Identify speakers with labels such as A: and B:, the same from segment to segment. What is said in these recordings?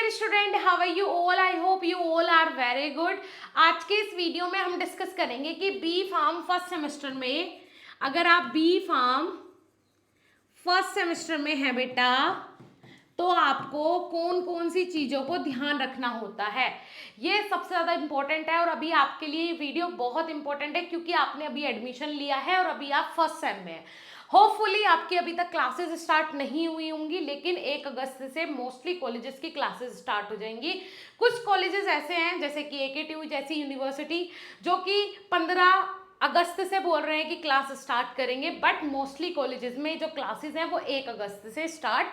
A: Dear student, how are you all? I hope you all are very good. आज के इस video में हम डिस्कस करेंगे कि बी फार्म फर्स्ट सेमेस्टर में, अगर आप बी फार्म फर्स्ट सेमेस्टर में है बेटा, तो आपको कौन कौन सी चीज़ों को ध्यान रखना होता है। ये सबसे ज़्यादा इंपॉर्टेंट है और अभी आपके लिए ये वीडियो बहुत इंपॉर्टेंट है क्योंकि आपने अभी एडमिशन लिया है और अभी आप फर्स्ट सेम में हैं। होपफुली आपकी अभी तक क्लासेस स्टार्ट नहीं हुई होंगी, लेकिन 1 अगस्त से मोस्टली कॉलेजेस की क्लासेस स्टार्ट हो जाएंगी। कुछ कॉलेजेस ऐसे हैं जैसे कि AKTU जैसी यूनिवर्सिटी जो कि 15 अगस्त से बोल रहे हैं कि क्लास स्टार्ट करेंगे, बट मोस्टली कॉलेजेस में जो क्लासेस हैं वो 1 अगस्त से स्टार्ट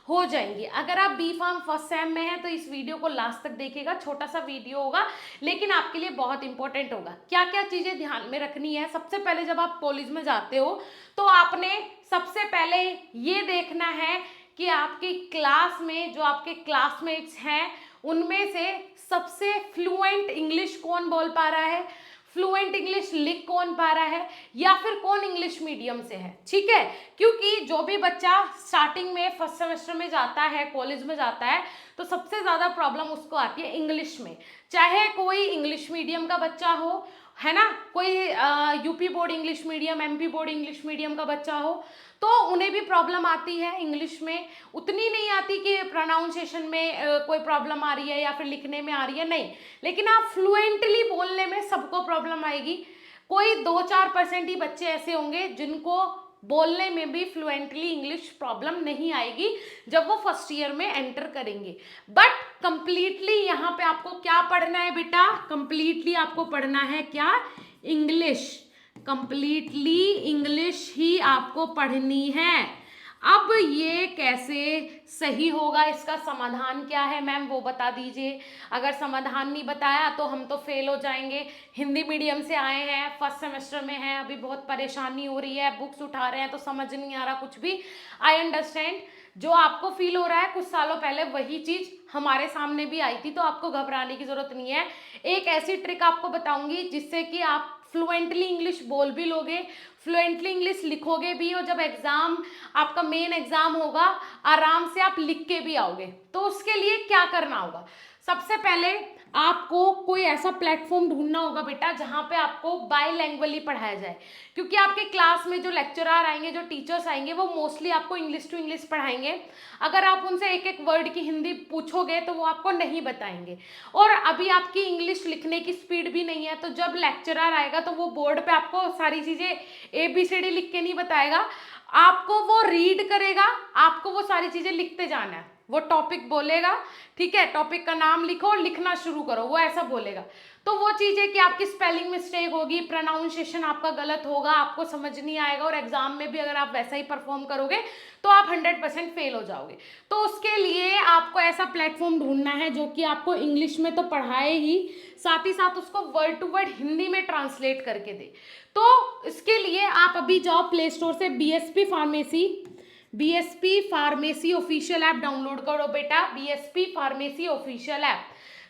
A: हो जाएंगी। अगर आप बी फार्म फर्स्ट सेम में हैं तो इस वीडियो को लास्ट तक देखिएगा। छोटा सा वीडियो होगा लेकिन आपके लिए बहुत इंपॉर्टेंट होगा। क्या क्या चीज़ें ध्यान में रखनी है? सबसे पहले जब आप कॉलेज में जाते हो तो आपने सबसे पहले ये देखना है कि आपकी क्लास में जो आपके क्लासमेट्स हैं उनमें से सबसे फ्लुएंट इंग्लिश कौन बोल पा रहा है, फ्लुएंट इंग्लिश लिख कौन पा रहा है, या फिर कौन इंग्लिश मीडियम से है। ठीक है, क्योंकि जो भी बच्चा स्टार्टिंग में फर्स्ट सेमेस्टर में जाता है, कॉलेज में जाता है, तो सबसे ज़्यादा प्रॉब्लम उसको आती है इंग्लिश में। चाहे कोई इंग्लिश मीडियम का बच्चा हो, है ना, कोई UP board English medium, MP board English medium का बच्चा हो, तो उन्हें भी प्रॉब्लम आती है इंग्लिश में। उतनी नहीं आती कि प्रोनाउंसिएशन में कोई प्रॉब्लम आ रही है या फिर लिखने में आ रही है, नहीं, लेकिन आप फ्लुएंटली बोलने में सबको प्रॉब्लम आएगी। कोई 2-4% ही बच्चे ऐसे होंगे जिनको बोलने में भी फ्लुएंटली इंग्लिश प्रॉब्लम नहीं आएगी जब वो फर्स्ट ईयर में एंटर करेंगे। बट कंप्लीटली यहाँ पे आपको क्या पढ़ना है बेटा? कंप्लीटली आपको पढ़ना है क्या? इंग्लिश। कंप्लीटली इंग्लिश ही आपको पढ़नी है। अब ये कैसे सही होगा, इसका समाधान क्या है मैम वो बता दीजिए। अगर समाधान नहीं बताया तो हम तो फेल हो जाएंगे। हिंदी मीडियम से आए हैं, फर्स्ट सेमेस्टर में हैं, अभी बहुत परेशानी हो रही है, बुक्स उठा रहे हैं तो समझ नहीं आ रहा कुछ भी। आई अंडरस्टैंड, जो आपको फील हो रहा है कुछ सालों पहले वही चीज़ हमारे सामने भी आई थी, तो आपको घबराने की ज़रूरत नहीं है। एक ऐसी ट्रिक आपको बताऊंगी जिससे कि आप फ्लुएंटली इंग्लिश बोल भी लोगे, फ्लुएंटली इंग्लिश लिखोगे भी, और जब एग्ज़ाम आपका मेन एग्ज़ाम होगा आराम से आप लिख के भी आओगे। तो उसके लिए क्या करना होगा? सबसे पहले आपको कोई ऐसा प्लेटफॉर्म ढूंढना होगा बेटा जहाँ पे आपको बाईलैंग्वेजली पढ़ाया जाए, क्योंकि आपके क्लास में जो लेक्चरर आएंगे, जो टीचर्स आएंगे, वो मोस्टली आपको इंग्लिश टू इंग्लिश पढ़ाएंगे। अगर आप उनसे एक एक वर्ड की हिंदी पूछोगे तो वो आपको नहीं बताएंगे, और अभी आपकी इंग्लिश लिखने की स्पीड भी नहीं है, तो जब लेक्चरर आएगा तो वो बोर्ड पे आपको सारी चीज़ें ABCD लिख के नहीं बताएगा, आपको वो रीड करेगा, आपको वो सारी चीज़ें लिखते जाना है। वो टॉपिक बोलेगा, ठीक है, टॉपिक का नाम लिखो और लिखना शुरू करो, वो ऐसा बोलेगा। तो वो चीज़ है कि आपकी स्पेलिंग मिस्टेक होगी, प्रोनाउंसिएशन आपका गलत होगा, आपको समझ नहीं आएगा, और एग्जाम में भी अगर आप वैसा ही परफॉर्म करोगे तो आप 100% फेल हो जाओगे। तो उसके लिए आपको ऐसा प्लेटफॉर्म ढूंढना है जो कि आपको इंग्लिश में तो पढ़ाए ही, साथ ही साथ उसको वर्ड टू वर्ड हिंदी में ट्रांसलेट करके दे। तो इसके लिए आप अभी जाओ प्ले स्टोर से BSP pharmacy official app download करो बेटा, BSP फार्मेसी ऑफिशियल ऐप,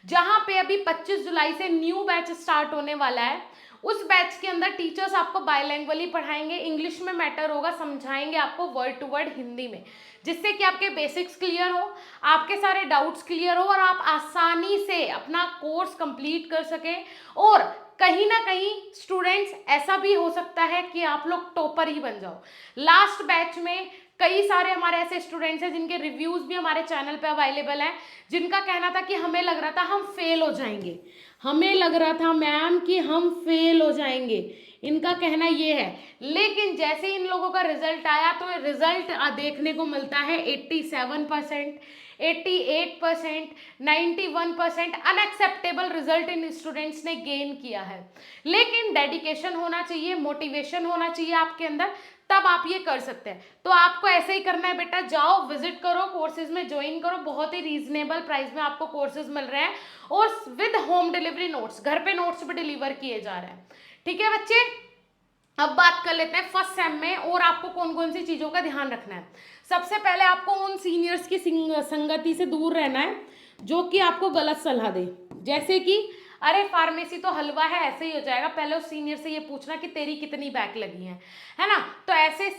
A: जहां पे अभी 25 जुलाई से न्यू बैच स्टार्ट होने वाला है। उस बैच के अंदर टीचर्स आपको बाईलैंग्वेजली पढ़ाएंगे, इंग्लिश में मैटर होगा, समझाएंगे आपको वर्ड टू वर्ड हिंदी में, जिससे कि आपके बेसिक्स क्लियर हो, आपके सारे डाउट्स क्लियर हो, और आप आसानी से अपना कोर्स कंप्लीट कर सकें। और कहीं ना कहीं स्टूडेंट्स ऐसा भी हो सकता है कि आप लोग टॉपर ही बन जाओ। लास्ट बैच में कई सारे हमारे ऐसे स्टूडेंट्स हैं जिनके रिव्यूज भी हमारे चैनल पे अवेलेबल हैं, जिनका कहना था कि हमें लग रहा था हम फेल हो जाएंगे, हमें लग रहा था मैम कि हम फेल हो जाएंगे, इनका कहना ये है। लेकिन जैसे इन लोगों का रिजल्ट आया तो रिजल्ट देखने को मिलता है 87%, 88%, 91% अनएक्सेप्टेबल रिजल्ट इन स्टूडेंट्स ने गेन किया है। लेकिन डेडिकेशन होना चाहिए, मोटिवेशन होना चाहिए आपके अंदर, तब आप ये कर सकते हैं। तो आपको ऐसे ही करना है बेटा, जाओ विजिट करो, कोर्सेज में ज्वाइन करो, बहुत ही रीजनेबल प्राइस में आपको कोर्सेज मिल रहे हैं, और विद होम डिलीवरी नोट्स, घर पे नोट्स भी डिलीवर किए जा रहे हैं। ठीक है बच्चे, अब बात कर लेते हैं फर्स्ट सेम में और आपको कौन कौन सी चीज़ों का ध्यान रखना है। सबसे पहले आपको उन सीनियर्स की संगति से दूर रहना है जो कि आपको गलत सलाह दे। जैसे कि अरे फार्मेसी तो हलवा है, ऐसे ही हो जाएगा, पहले उस सीनियर से ये पूछना कि तेरी कितनी बैक लगी है ना। तो ऐसे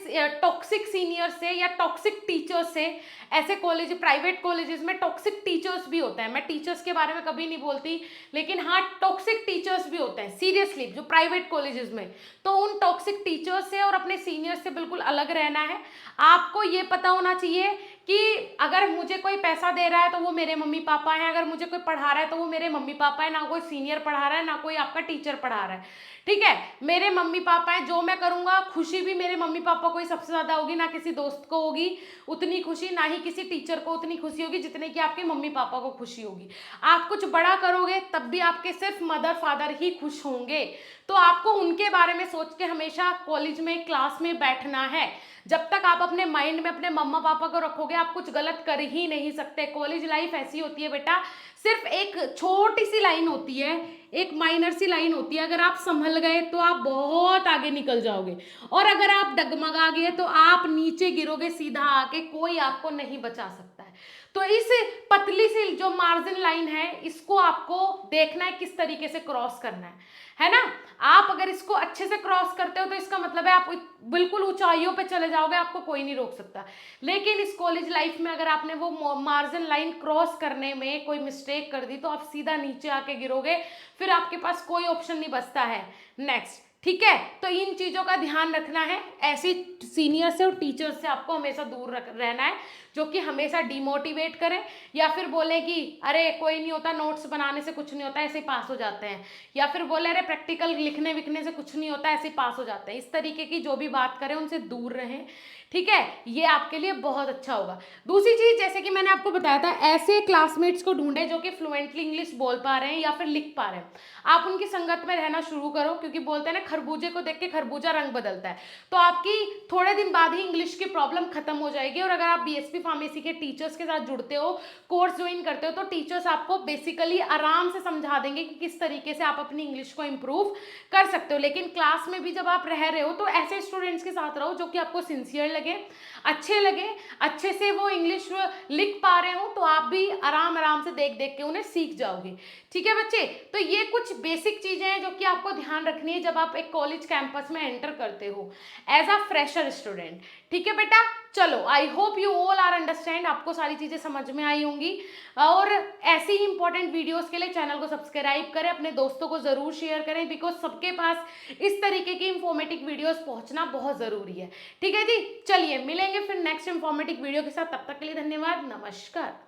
A: टॉक्सिक सीनियर से या टॉक्सिक टीचर्स से, ऐसे कॉलेज, प्राइवेट कॉलेजेस में टॉक्सिक टीचर्स भी होते हैं, मैं टीचर्स के बारे में कभी नहीं बोलती, लेकिन हाँ टॉक्सिक टीचर्स भी होते हैं सीरियसली जो प्राइवेट कॉलेजेस में। तो उन टॉक्सिक टीचर्स से और अपने सीनियर से बिल्कुल अलग रहना है। आपको ये पता होना चाहिए कि अगर मुझे कोई पैसा दे रहा है तो वो मेरे मम्मी पापा हैं, अगर मुझे कोई पढ़ा रहा है तो वो मेरे मम्मी पापा है, ना कोई सीनियर पढ़ा रहा है ना कोई आपका टीचर पढ़ा रहा है। ठीक है, मेरे मम्मी पापा हैं, जो मैं करूंगा खुशी भी मेरे मम्मी पापा को ही सबसे ज्यादा होगी, ना किसी दोस्त को होगी उतनी खुशी, ना ही किसी टीचर को उतनी खुशी होगी जितने की आपके मम्मी पापा को खुशी होगी। आप कुछ बड़ा करोगे तब भी आपके सिर्फ मदर फादर ही खुश होंगे। तो आपको उनके बारे में सोच के हमेशा कॉलेज में क्लास में बैठना है। जब तक आप अपने माइंड में अपने मम्मा पापा को रखोगे आप कुछ गलत कर ही नहीं सकते। कॉलेज लाइफ ऐसी होती है बेटा, सिर्फ एक छोटी सी लाइन होती है, एक माइनर सी लाइन होती है, अगर आप संभल गए तो आप बहुत आगे निकल जाओगे, और अगर आप डगमगा गए तो आप नीचे गिरोगे सीधा आके, कोई आपको नहीं बचा सकता है। तो इस पतली सी जो मार्जिन लाइन है इसको आपको देखना है किस तरीके से क्रॉस करना है ना। आप अगर इसको अच्छे से क्रॉस करते हो तो इसका मतलब है आप बिल्कुल ऊंचाइयों पे चले जाओगे, आपको कोई नहीं रोक सकता। लेकिन इस कॉलेज लाइफ में अगर आपने वो मार्जिन लाइन क्रॉस करने में कोई मिस्टेक कर दी तो आप सीधा नीचे आके गिरोगे, फिर आपके पास कोई ऑप्शन नहीं बचता है नेक्स्ट। ठीक है, तो इन चीजों का ध्यान रखना है। ऐसी सीनियर से और टीचर से आपको हमेशा दूर रहना है जो कि हमेशा डिमोटिवेट करें, या फिर बोले कि अरे कोई नहीं होता, नोट्स बनाने से कुछ नहीं होता, ऐसे ही पास हो जाते हैं, या फिर बोले अरे प्रैक्टिकल लिखने विखने से कुछ नहीं होता, ऐसे ही पास हो जाते हैं। इस तरीके की जो भी बात करें उनसे दूर रहें। ठीक है, ये आपके लिए बहुत अच्छा होगा। दूसरी चीज, जैसे कि मैंने आपको बताया था, ऐसे क्लासमेट्स को ढूंढे जो कि फ्लुएंटली इंग्लिश बोल पा रहे हैं या फिर लिख पा रहे हैं। आप उनकी संगत में रहना शुरू करो, क्योंकि बोलते हैं ना खरबूजे को देख के खरबूजा रंग बदलता है। तो आपकी थोड़े दिन बाद ही इंग्लिश की प्रॉब्लम खत्म हो जाएगी। और अगर आप बीएसपी फार्मेसी के टीचर्स के साथ जुड़ते हो, कोर्स ज्वाइन करते हो, तो टीचर्स आपको बेसिकली आराम से समझा देंगे कि किस तरीके से आप अपनी इंग्लिश को इम्प्रूव कर सकते हो। लेकिन क्लास में भी जब आप रह रहे हो तो ऐसे स्टूडेंट्स के साथ रहो जो कि आपको सिंसियर लगे, लगे, अच्छे से वो इंग्लिश लिख पा रहे हो, तो आप भी आराम आराम से देख देख के उन्हें सीख जाओगे। ठीक है बच्चे, तो ये कुछ बेसिक चीजें हैं जो कि आपको ध्यान रखनी है जब आप एक कॉलेज कैंपस में एंटर करते हो एज अ फ्रेशर स्टूडेंट। ठीक है बेटा, चलो I hope you all are understand, आपको सारी चीजें समझ में आई होंगी। और ऐसी ही इंपॉर्टेंट वीडियोस के लिए चैनल को सब्सक्राइब करें, अपने दोस्तों को जरूर शेयर करें, बिकॉज सबके पास इस तरीके की इंफॉर्मेटिव वीडियोस पहुंचना बहुत जरूरी है। ठीक है जी, चलिए मिलेंगे फिर नेक्स्ट इंफॉर्मेटिव वीडियो के साथ, तब तक के लिए धन्यवाद, नमस्कार।